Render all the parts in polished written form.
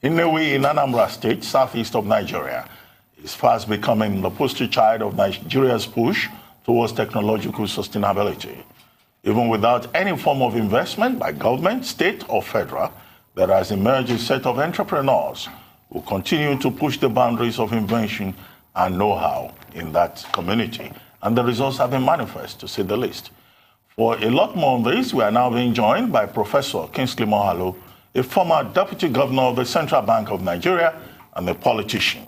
Nnewi in Anambra State, southeast of Nigeria, is fast becoming the poster child of Nigeria's push towards technological sustainability. Even without any form of investment by government, state, or federal, there has emerged a set of entrepreneurs who continue to push the boundaries of invention and know-how in that community. And the results have been manifest, to say the least. For a lot more on this, we are now being joined by Professor Kingsley Moghalu, a former Deputy Governor of the Central Bank of Nigeria and a politician.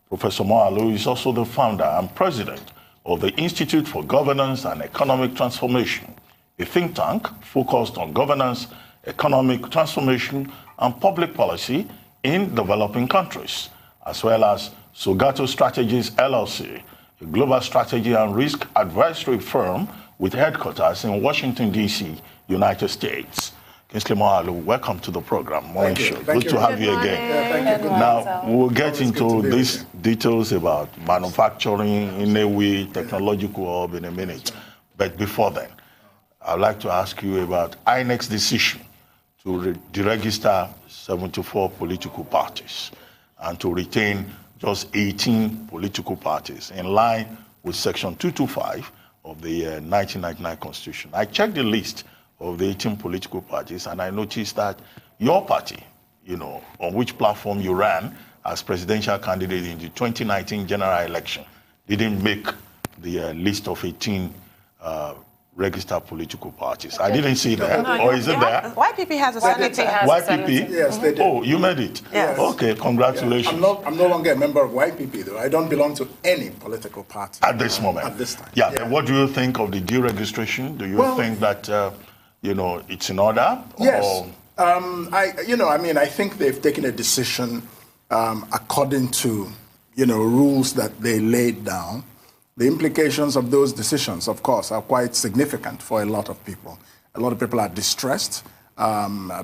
Professor Moghalu is also the founder and president of the Institute for Governance and Economic Transformation, a think tank focused on governance, economic transformation, and public policy in developing countries, as well as Sogato Strategies LLC, a global strategy and risk advisory firm with headquarters in Washington, D.C., United States. Kingsley Moghalu, welcome to the program. Morning show. Good to have you again. Thank you. Now, we'll get into these details about manufacturing, Nnewi, technological hub in a minute. But before then, I'd like to ask you about INEC's decision to deregister 74 political parties and to retain just 18 political parties in line with Section 225 of the 1999 Constitution. I checked the list of the 18 political parties, and I noticed that your party, on which platform you ran as presidential candidate in the 2019 general election, didn't make the list of 18 registered political parties. I didn't see that. Or is it there? YPP has a senator. YPP? Yes, they did. Oh, you made it? Yes. Okay, congratulations. Yeah. I'm no longer a member of YPP, though. I don't belong to any political party. At this moment? At this time. Yeah. Then what do you think of the deregistration? Do you think that, it's in order? Yes. I think they've taken a decision according to, rules that they laid down. The implications of those decisions, of course, are quite significant for a lot of people. A lot of people are distressed.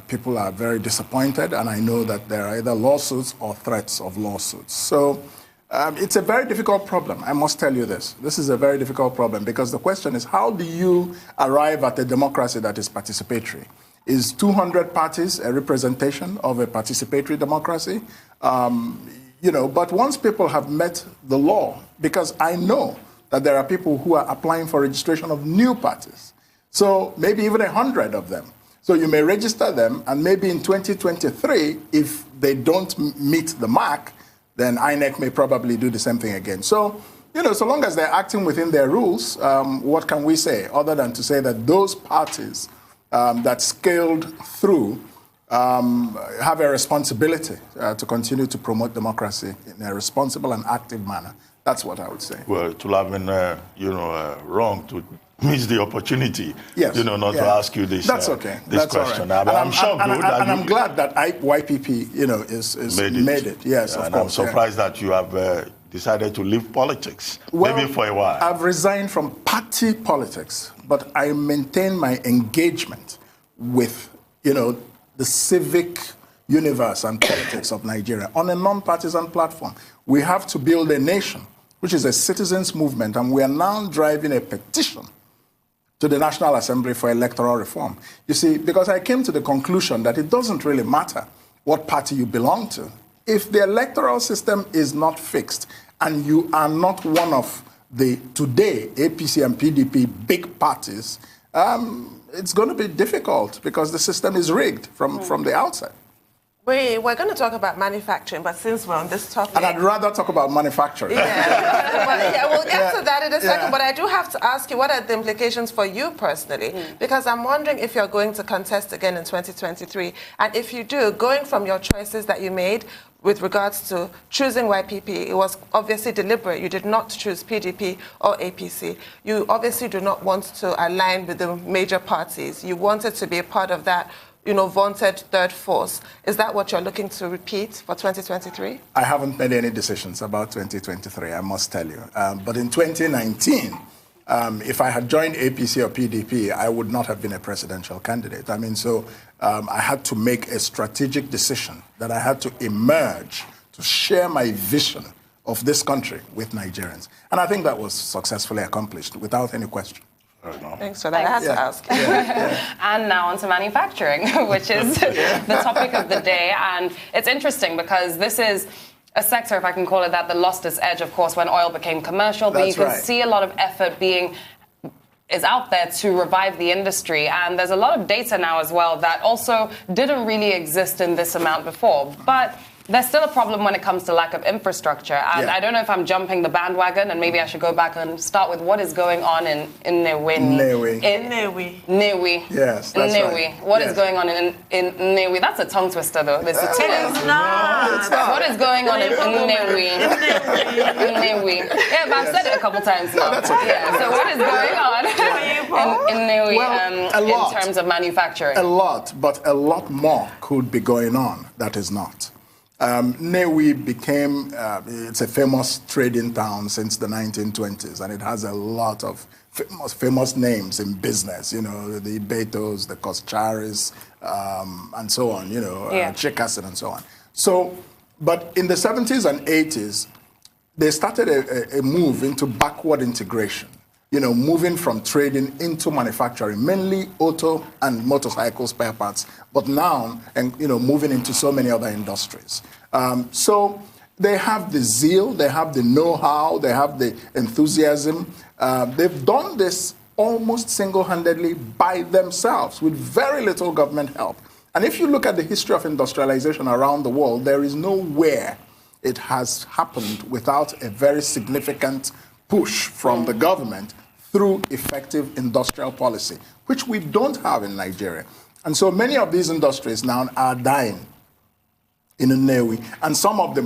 People are very disappointed, and I know that there are either lawsuits or threats of lawsuits. So it's a very difficult problem. I must tell you this. This is a very difficult problem because the question is, how do you arrive at a democracy that is participatory? Is 200 parties a representation of a participatory democracy? But once people have met the law, because I know that there are people who are applying for registration of new parties, so maybe even 100 of them. So you may register them, and maybe in 2023, if they don't meet the mark, then INEC may probably do the same thing again. So, so long as they're acting within their rules, what can we say other than to say that those parties that scaled through have a responsibility to continue to promote democracy in a responsible and active manner. That's what I would say. Well, it would have been, wrong to miss the opportunity, yes. Not to ask you this. That's okay. This That's question. All right. I'm sure I'm glad that YPP, is made it. Yes, of course. I'm surprised that you have decided to leave politics, maybe for a while. I've resigned from party politics, but I maintain my engagement with, the civic universe and politics of Nigeria on a non-partisan platform. We have to build a nation, which is a citizens' movement, and we are now driving a petition to the National Assembly for electoral reform. You see, because I came to the conclusion that it doesn't really matter what party you belong to. If the electoral system is not fixed and you are not one of the today APC and PDP big parties, it's going to be difficult because the system is rigged from the outset. We're going to talk about manufacturing, but since we're on this topic... And I'd rather talk about manufacturing. Yeah, we'll get to that in a second, but I do have to ask you, what are the implications for you personally? Because I'm wondering if you're going to contest again in 2023, and if you do, going from your choices that you made with regards to choosing YPP, it was obviously deliberate. You did not choose PDP or APC. You obviously do not want to align with the major parties. You wanted to be a part of that vaunted third force. Is that what you're looking to repeat for 2023? I haven't made any decisions about 2023, I must tell you. But in 2019, if I had joined APC or PDP, I would not have been a presidential candidate. I had to make a strategic decision that I had to emerge to share my vision of this country with Nigerians. And I think that was successfully accomplished without any question. Thanks for that. I had to ask. And now onto manufacturing, which is the topic of the day. And it's interesting because this is a sector, if I can call it that, that lost its edge, of course, when oil became commercial. But you can see a lot of effort is out there to revive the industry. And there's a lot of data now as well that also didn't really exist in this amount before. But there's still a problem when it comes to lack of infrastructure. And I don't know if I'm jumping the bandwagon, and maybe I should go back and start with what is going on in Nnewi. Nnewi. Yes, that's Nnewi. right. What is going on in Nnewi? That's a tongue twister, though. It's not. What is going on in Nnewi? Nnewi. Yeah, but I've said it a couple times now. That's okay. Yeah, so what is going on in Nnewi in terms of manufacturing? A lot, but a lot more could be going on that is not. Nnewi became, it's a famous trading town since the 1920s, and it has a lot of famous names in business, you know, the Betos, the Koscharis, and so on, you know, Chikasin and so on. So, but in the 70s and 80s, they started a move into backward integration, you know, moving from trading into manufacturing, mainly auto and motorcycle spare parts, but now, and you know, moving into so many other industries. So they have the zeal, they have the know-how, they have the enthusiasm. They've done this almost single-handedly by themselves with very little government help. And if you look at the history of industrialization around the world, there is nowhere it has happened without a very significant push from the government through effective industrial policy, which we don't have in Nigeria. And so many of these industries now are dying in Nnewi, and some of the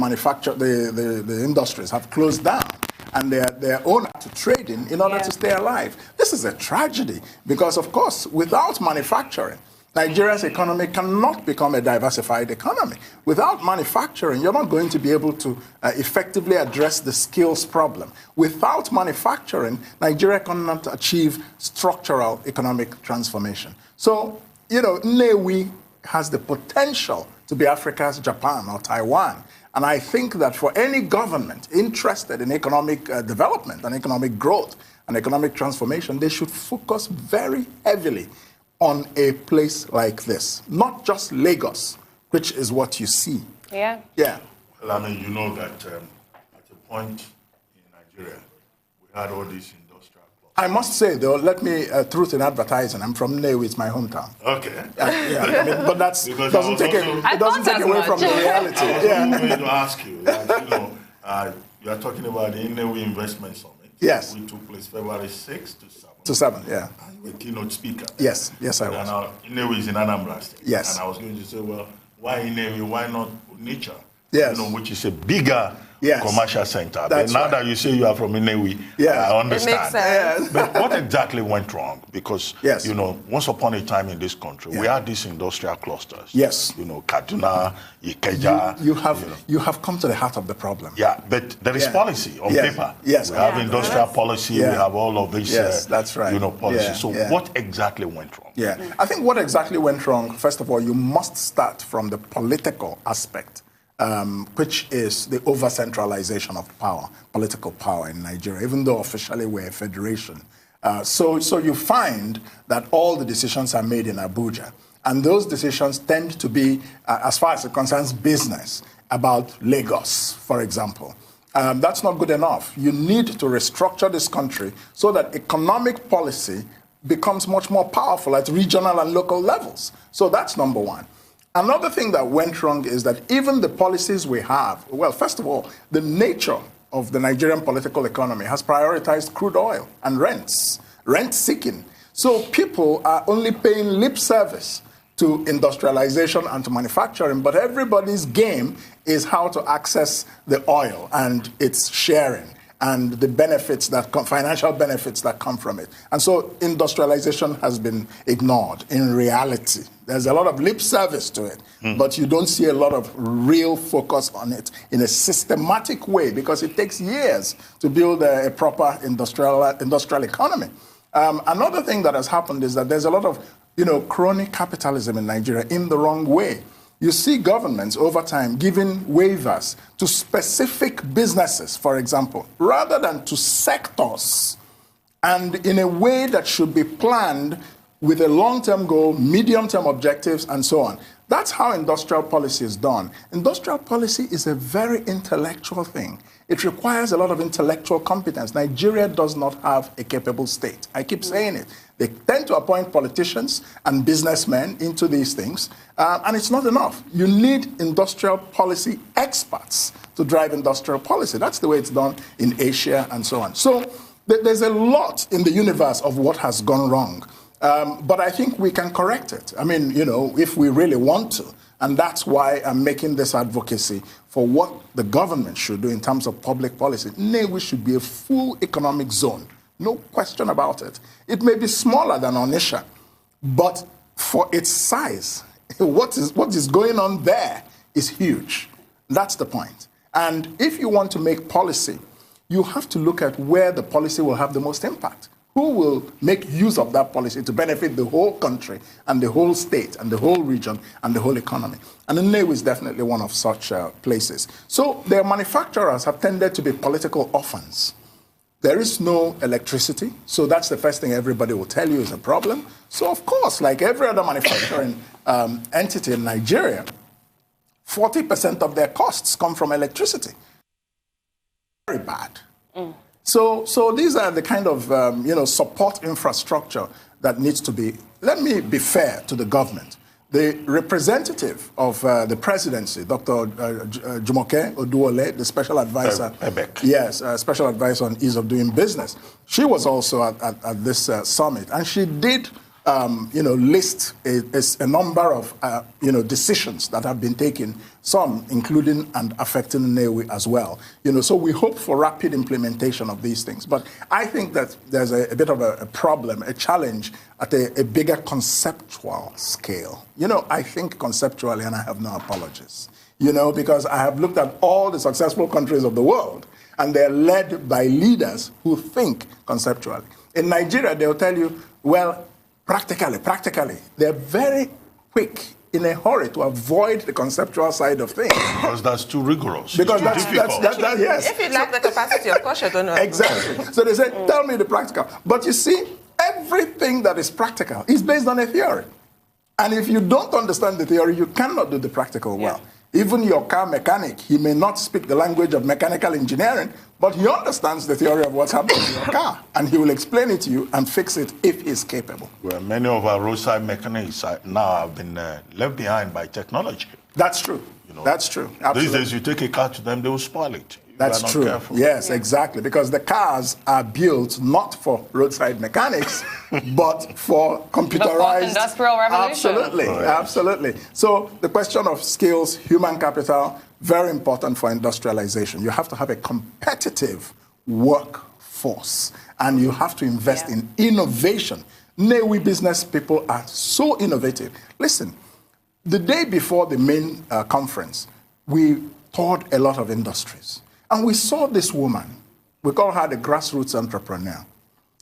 industries have closed down, and they're owner to trading in order to stay alive. This is a tragedy because, of course, without manufacturing, Nigeria's economy cannot become a diversified economy. Without manufacturing, you're not going to be able to effectively address the skills problem. Without manufacturing, Nigeria cannot achieve structural economic transformation. So, you know, Nnewi has the potential to be Africa's Japan or Taiwan. And I think that for any government interested in economic development and economic growth and economic transformation, they should focus very heavily on a place like this, not just Lagos, which is what you see. Yeah. Well, I mean, you know that at a point in Nigeria, we had all these industrial clubs. I must say, though, let me, truth in advertising, I'm from Nnewi, it's my hometown. Okay. I mean, but that doesn't take away from the reality. I'm going to ask you, that, you know, you are talking about the Nnewi Investment Summit. Yes. Which took place February 6th to 7th. To 7, yeah. And you were keynote speaker. Yes, I was. And now Nnewi is in Anambra State. Yes. And I was going to say, well, why Nnewi? Why not Onitsha? Yes. You know, which is a bigger commercial center. But now that you say you are from Nnewi, I understand. It makes sense. But what exactly went wrong? Because, you know, once upon a time in this country, we had these industrial clusters. Yes. You know, Kaduna, Ikeja. You have come to the heart of the problem. Yeah, but there is policy on paper. Yes. We have industrial policy. We have all of these, that's right. you know, policies. So what exactly went wrong? Yeah, I think what exactly went wrong, first of all, you must start from the political aspect. Which is the over-centralization of power, political power in Nigeria, even though officially we're a federation. So you find that all the decisions are made in Abuja, and those decisions tend to be, as far as it concerns business, about Lagos, for example. That's not good enough. You need to restructure this country so that economic policy becomes much more powerful at regional and local levels. So that's number one. Another thing that went wrong is that even the policies we have, well, first of all, the nature of the Nigerian political economy has prioritized crude oil and rent seeking. So people are only paying lip service to industrialization and to manufacturing, but everybody's game is how to access the oil and its sharing and the benefits financial benefits that come from it. And so industrialization has been ignored in reality. There's a lot of lip service to it, but you don't see a lot of real focus on it in a systematic way because it takes years to build a proper industrial economy. Another thing that has happened is that there's a lot of, you know, crony capitalism in Nigeria in the wrong way. You see governments over time giving waivers to specific businesses, for example, rather than to sectors. and in a way that should be planned with a long-term goal, medium-term objectives, and so on. That's how industrial policy is done. Industrial policy is a very intellectual thing. It requires a lot of intellectual competence. Nigeria does not have a capable state. I keep saying it. They tend to appoint politicians and businessmen into these things, and it's not enough. You need industrial policy experts to drive industrial policy. That's the way it's done in Asia and so on. So there's a lot in the universe of what has gone wrong. But I think we can correct it. I mean, if we really want to. And that's why I'm making this advocacy for what the government should do in terms of public policy. Nnewi should be a full economic zone. No question about it. It may be smaller than Onitsha, but for its size, what is going on there is huge. That's the point. And if you want to make policy, you have to look at where the policy will have the most impact. Who will make use of that policy to benefit the whole country and the whole state and the whole region and the whole economy? And Nnewi is definitely one of such places. So their manufacturers have tended to be political orphans. There is no electricity, so that's the first thing everybody will tell you is a problem. So of course, like every other manufacturing entity in Nigeria, 40% of their costs come from electricity. Very bad. So these are the kind of support infrastructure that needs to be. Let me be fair to the government. The representative of the presidency, Dr. Jumoke Oduole, the special advisor, yes, special advisor on ease of doing business, she was also at this summit, and she did list a number of decisions that have been taken, some including and affecting Nnewi as well. So we hope for rapid implementation of these things. But I think that there's a bit of a problem, a challenge at a bigger conceptual scale. I think conceptually, and I have no apologies. Because I have looked at all the successful countries of the world, and they're led by leaders who think conceptually. In Nigeria, they'll tell you, well, practically, they're very quick in a hurry to avoid the conceptual side of things. Because that's too rigorous. Because that's yes. If you lack the capacity, of course you're going to. Exactly. So they say, tell me the practical. But you see, everything that is practical is based on a theory. And if you don't understand the theory, you cannot do the practical well. Even your car mechanic, he may not speak the language of mechanical engineering, but he understands the theory of what's happening in your car. And he will explain it to you and fix it if he's capable. Well, many of our roadside mechanics now have been left behind by technology. That's true. That's true. Absolutely. These days, you take a car to them, they will spoil it. That's true. Careful. Yes, exactly. Because the cars are built not for roadside mechanics, but for computerized. The industrial revolution. Absolutely, absolutely. So the question of skills, human capital, very important for industrialization. You have to have a competitive workforce, and you have to invest in innovation. Nnewi business people are so innovative. Listen, the day before the main conference, we toured a lot of industries. And we saw this woman, we call her the grassroots entrepreneur.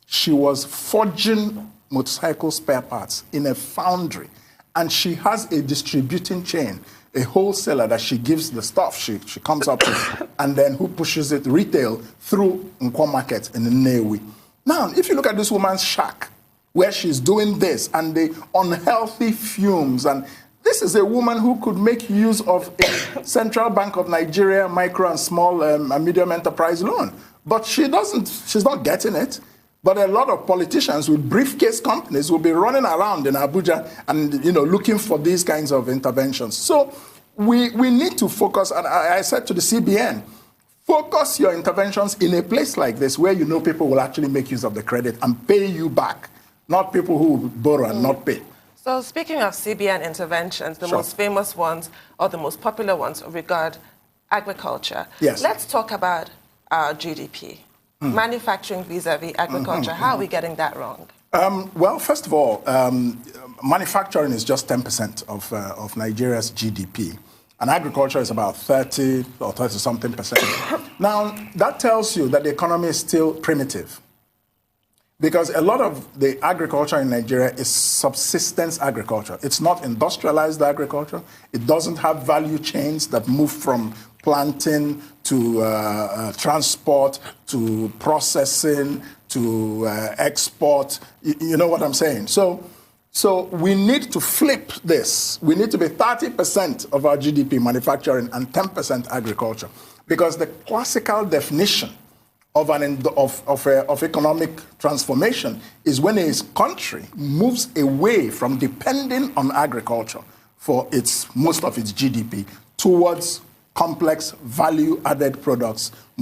She was forging motorcycle spare parts in a foundry. And she has a distributing chain, a wholesaler that she gives the stuff she comes up with, and then who pushes it retail through Nkwo Market in Nnewi. Now, if you look at this woman's shack, where she's doing this, and the unhealthy fumes, and this is a woman who could make use of a Central Bank of Nigeria micro and small and medium enterprise loan. But she's not getting it. But a lot of politicians with briefcase companies will be running around in Abuja and looking for these kinds of interventions. So we need to focus, and I said to the CBN, focus your interventions in a place like this where people will actually make use of the credit and pay you back, not people who will borrow and not pay. So speaking of CBN interventions, the most famous ones or the most popular ones regard agriculture. Yes. Let's talk about our GDP. Manufacturing vis-a-vis agriculture. How are we getting that wrong? Well, first of all, manufacturing is just 10% of Nigeria's GDP. And agriculture is about 30 or 30-something percent. Now, that tells you that the economy is still primitive. Because a lot of the agriculture in Nigeria is subsistence agriculture. It's not industrialized agriculture. It doesn't have value chains that move from planting to transport to processing to export. You know what I'm saying? So we need to flip this. We need to be 30% of our GDP manufacturing and 10% agriculture, because the classical definition of economic transformation is when a country moves away from depending on agriculture for most of its GDP towards complex value-added products, a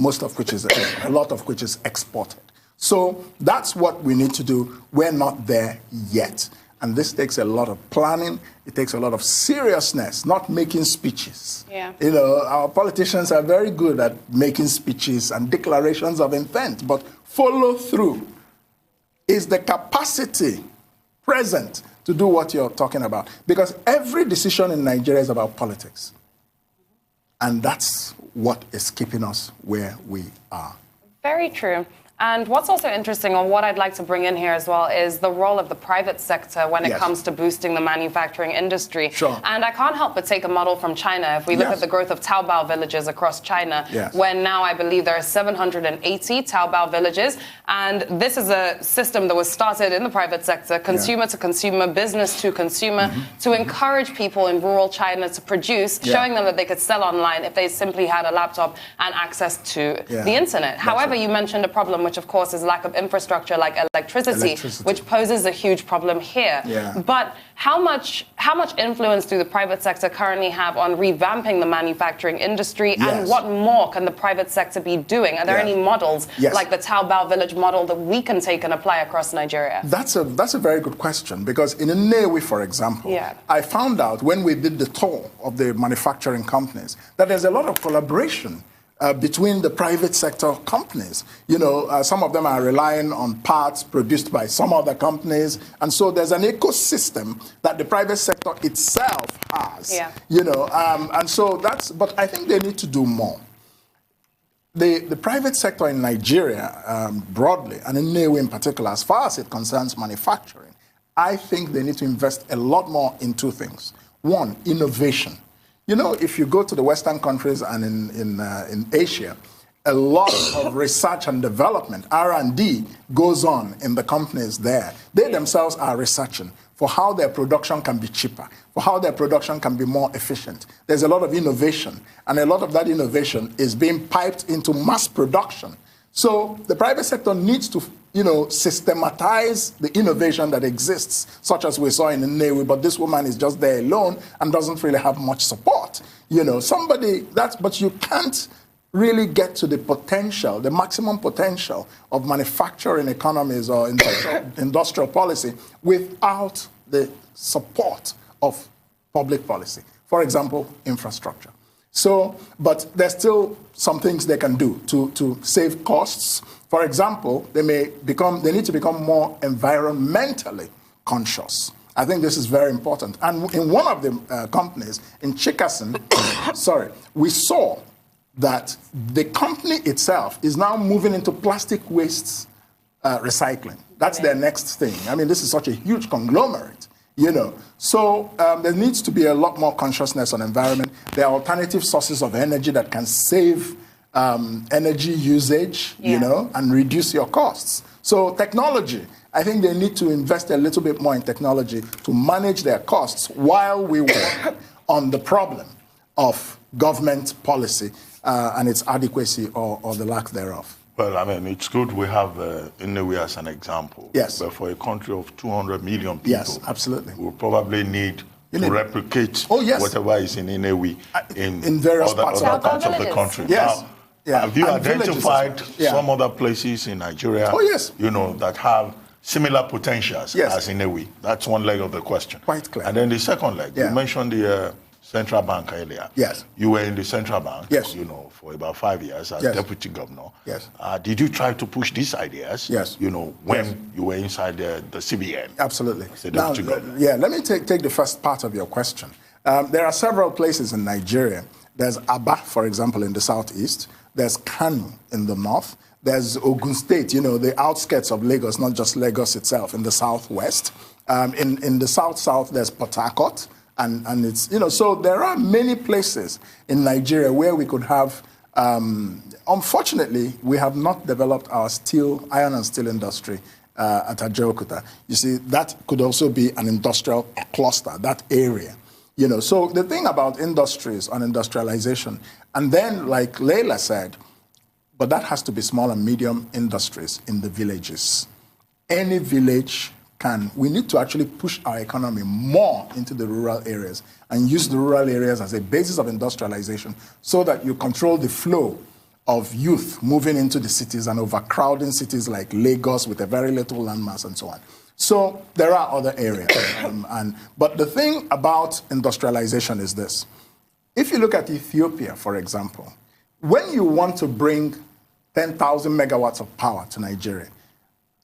lot of which is exported. So that's what we need to do. We're not there yet. And this takes a lot of planning. It takes a lot of seriousness, not making speeches. Yeah. You know, our politicians are very good at making speeches and declarations of intent, but follow through. Is the capacity present to do what you're talking about? Because every decision in Nigeria is about politics. And that's what is keeping us where we are. Very true. And what's also interesting, or what I'd like to bring in here as well, is the role of the private sector when it comes to boosting the manufacturing industry. Sure. And I can't help but take a model from China. If we look at the growth of Taobao villages across China, when now I believe there are 780 Taobao villages. And this is a system that was started in the private sector, consumer to consumer, business to consumer, to encourage people in rural China to produce, showing them that they could sell online if they simply had a laptop and access to the internet. However, you mentioned a problem, which of course is lack of infrastructure like electricity, which poses a huge problem here. But how much influence do the private sector currently have on revamping the manufacturing industry, and what more can the private sector be doing? Are there any models like the Taobao village model that we can take and apply across Nigeria? That's a very good question, because in Nnewi, for example, I found out when we did the tour of the manufacturing companies that there's a lot of collaboration between the private sector companies. You know, some of them are relying on parts produced by some other companies. And so there's an ecosystem that the private sector itself has. You know, and so but I think they need to do more. The private sector in Nigeria, broadly, and in Nnewi in particular, as far as it concerns manufacturing, I think they need to invest a lot more in two things. One, innovation. You know, if you go to the Western countries and in Asia, a lot of research and development, R&D, goes on in the companies there. They themselves are researching for how their production can be cheaper, for how their production can be more efficient. There's a lot of innovation, and a lot of that innovation is being piped into mass production. So the private sector needs to, you know, systematize the innovation that exists, such as we saw in Nnewi, but this woman is just there alone and doesn't really have much support. You know, but you can't really get to the potential, the maximum potential of manufacturing economies or industrial policy without the support of public policy. For example, infrastructure. So, but there's still some things they can do to save costs. For example, they need to become more environmentally conscious. I think this is very important. And in one of the companies, in Chikasin, we saw that the company itself is now moving into plastic waste recycling. That's their next thing. I mean, this is such a huge conglomerate. You know, so there needs to be a lot more consciousness on environment. There are alternative sources of energy that can save energy usage, you know, and reduce your costs. So technology, I think they need to invest a little bit more in technology to manage their costs while we work on the problem of government policy and its adequacy or the lack thereof. Well, I mean, it's good we have Nnewi as an example. Yes. But for a country of 200 million people, yes, absolutely, we'll probably need to replicate whatever is in Nnewi in various other parts of the country. Yes. Now, have you identified some other places in Nigeria, you know, that have similar potentials as Nnewi? That's one leg of the question. Quite clear. And then the second leg, you mentioned the central bank earlier. Yes. You were in the central bank, you know, for about 5 years as deputy governor. Yes. Did you try to push these ideas, you know, when you were inside the CBN? Absolutely. As the deputy governor? Yeah, let me take the first part of your question. There are several places in Nigeria. There's Aba, for example, in the southeast. There's Kano in the north. There's Ogun State, you know, the outskirts of Lagos, not just Lagos itself, in the southwest. In the south, there's Port Harcourt. And it's, you know, so there are many places in Nigeria where we could have Unfortunately, we have not developed our iron and steel industry at Ajaokuta. You see, that could also be an industrial cluster, that area. You know, so the thing about industries and industrialization, and then like Leila said, but that has to be small and medium industries in the villages. Any village we need to actually push our economy more into the rural areas and use the rural areas as a basis of industrialization so that you control the flow of youth moving into the cities and overcrowding cities like Lagos with a very little landmass and so on. So there are other areas. But the thing about industrialization is this. If you look at Ethiopia, for example, when you want to bring 10,000 megawatts of power to Nigeria,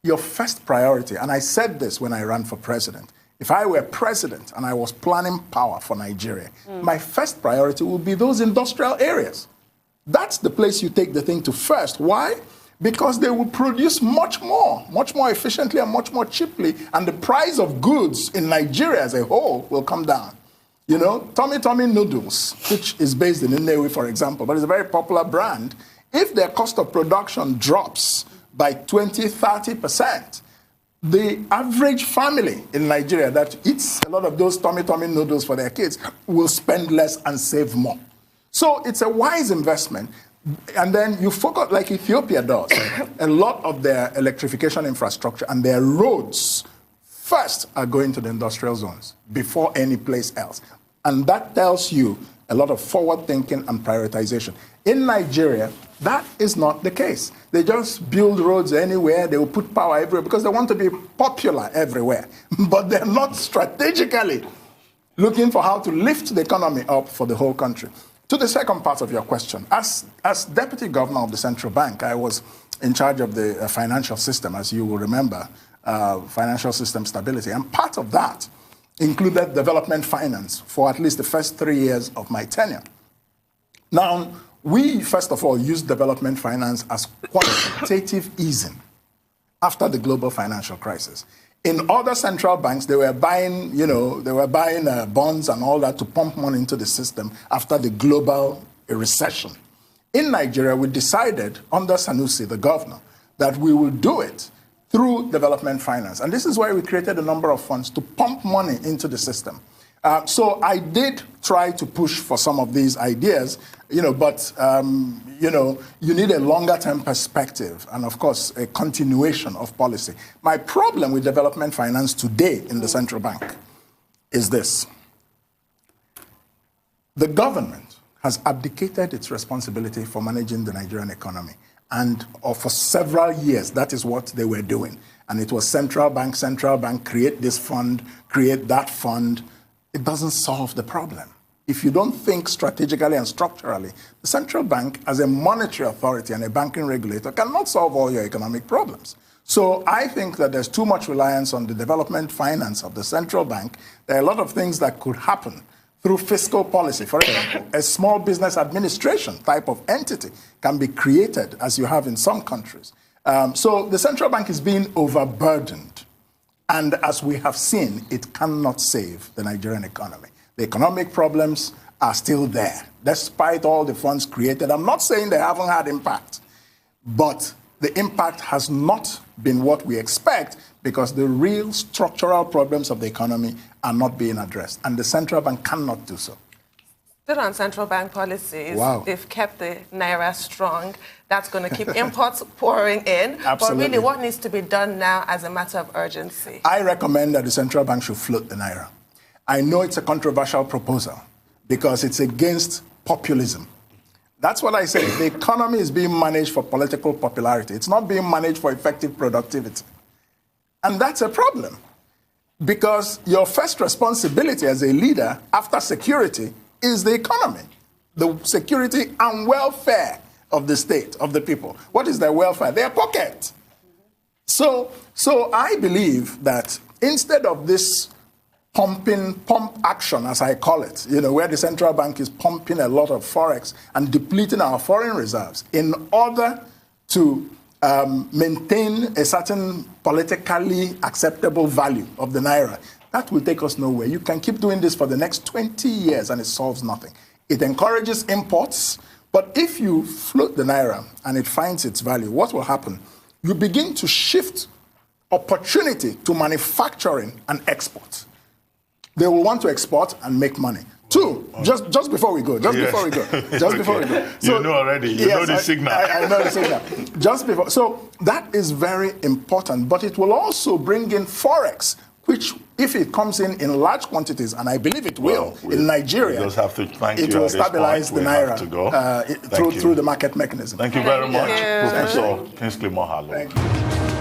your first priority, and I said this when I ran for president, if I were president and I was planning power for Nigeria, my first priority would be those industrial areas. That's the place you take the thing to first. Why? Because they will produce much more efficiently and much more cheaply, and the price of goods in Nigeria as a whole will come down. You know, Tummy noodles, which is based in Nnewi, for example, but it's a very popular brand, if their cost of production drops by 20-30%, the average family in Nigeria that eats a lot of those tummy noodles for their kids will spend less and save more. So it's a wise investment. And then you focus, like Ethiopia does, a lot of their electrification infrastructure and their roads first are going to the industrial zones before any place else. And that tells you a lot of forward thinking and prioritization. In Nigeria, that is not the case. They just build roads anywhere. They will put power everywhere because they want to be popular everywhere. But they're not strategically looking for how to lift the economy up for the whole country. To the second part of your question, as Deputy Governor of the Central Bank, I was in charge of the financial system, as you will remember, financial system stability. And part of that included development finance for at least the first 3 years of my tenure. Now, we, first of all, used development finance as quantitative easing after the global financial crisis. In other central banks, they were buying, bonds and all that to pump money into the system after the global recession. In Nigeria, we decided, under Sanusi, the governor, that we will do it through development finance. And this is why we created a number of funds to pump money into the system. So I did try to push for some of these ideas, but you need a longer-term perspective and, of course, a continuation of policy. My problem with development finance today in the central bank is this. The government has abdicated its responsibility for managing the Nigerian economy. And for several years, that is what they were doing. And it was central bank, create this fund, create that fund. It doesn't solve the problem. If you don't think strategically and structurally, the central bank, as a monetary authority and a banking regulator, cannot solve all your economic problems. So I think that there's too much reliance on the development finance of the central bank. There are a lot of things that could happen through fiscal policy. For example, a small business administration type of entity can be created, as you have in some countries. So the central bank is being overburdened. And as we have seen, it cannot save the Nigerian economy. The economic problems are still there, despite all the funds created. I'm not saying they haven't had impact, but the impact has not been what we expect because the real structural problems of the economy are not being addressed, and the central bank cannot do so. Still on central bank policies, wow. They've kept the Naira strong. That's going to keep imports pouring in. Absolutely. But really, what needs to be done now as a matter of urgency? I recommend that the central bank should float the Naira. I know it's a controversial proposal because it's against populism. That's what I say. The economy is being managed for political popularity. It's not being managed for effective productivity. And that's a problem because your first responsibility as a leader after security is the economy, the security and welfare of the state, of the people. What is their welfare? Their pocket. So I believe that instead of this pump action, as I call it, where the central bank is pumping a lot of forex and depleting our foreign reserves in order to maintain a certain politically acceptable value of the Naira, that will take us nowhere. You can keep doing this for the next 20 years and it solves nothing. It encourages imports, But if you float the naira and it finds its value, what will happen? You begin to shift opportunity to manufacturing and export. They will want to export and make money. Two, just before we go, before we go. So, you know already, you know the signal. I know the signal. Just before, so that is very important, but it will also bring in Forex, which if it comes in large quantities, and I believe it will, in Nigeria, we just have to thank it you will stabilize the naira through the market mechanism. Thank you very much, Professor Kingsley Moghalu. Thank you.